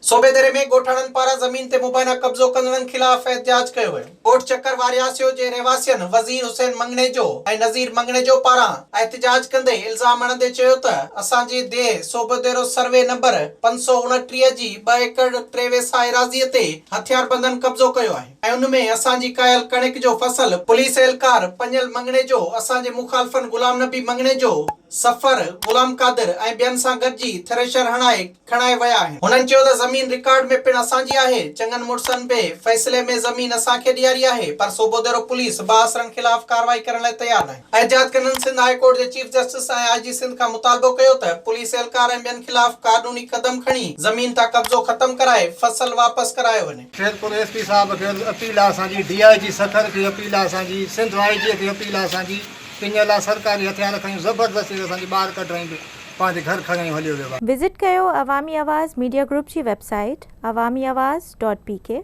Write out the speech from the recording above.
सूबेदारे में गोठाणन पारा जमीन ते मुबैना कब्जो कंदड़न खिलाफ एहतजाज कयो वियो। कोट चक्कर वारियासियो जे रहवासियन वजीर हुसैन मंगनेजो ऐं नज़ीर मंगनेजो पारां एहतजाज कंदे इल्जाम हणंदे चयो त असांजे देह सूबेदारो सर्वे नंबर 529 जी 2 एकड़ 23 एराज़ीअ ते हथियार बंदन कब्जो कयो आहे ऐं उन में असांजी कायल कणिक जो फसल पुलिस एहलकार पंजल मंगनेजो असांजे मुखालफन गुलाम नबी मंगनेजो सफर गुलाम कादिर ऐं ॿियनि सां गॾिजी थ्रेशर हणाए खणाए विया आहिनि। हुननि चयो त ज़मीन रिकॉर्ड में पिणु असांजी आहे। चङनि मुड़सनि बि फ़ैसिले में ज़मीन असांखे ॾियारी आहे पर सूबेदारो पुलिस बासरनि खिलाफ़ कार्रवाई करण लाइ तयार न आहे। एहतिजाज कंदड़नि सिंध हाई कोर्ट जे चीफ जस्टिस ऐं आईजी सिंध खां मुतालबो कयो त पुलिस एहलकार ऐं ॿियनि खिलाफ़ कानूनी कदम खणी ज़मीन तां कब्ज़ो ख़तम कराए फसल वापसि करायो वञे। खेलपुर एसपी साहब खे अपील आहे, असांजी डीआईजी सखर खे अपील आहे, असांजी सिंध आईजी खे अपील आहे, असांजी इन लाइ सरकारी हथियार खणी ज़बरदस्ती असांजी ॿार कढाईंदो पंहिंजे घर खणी हलियो वियो आहे। विज़िट कयो अवामी आवाज़ मीडिया ग्रुप जी वेबसाइट awamiawaz.pk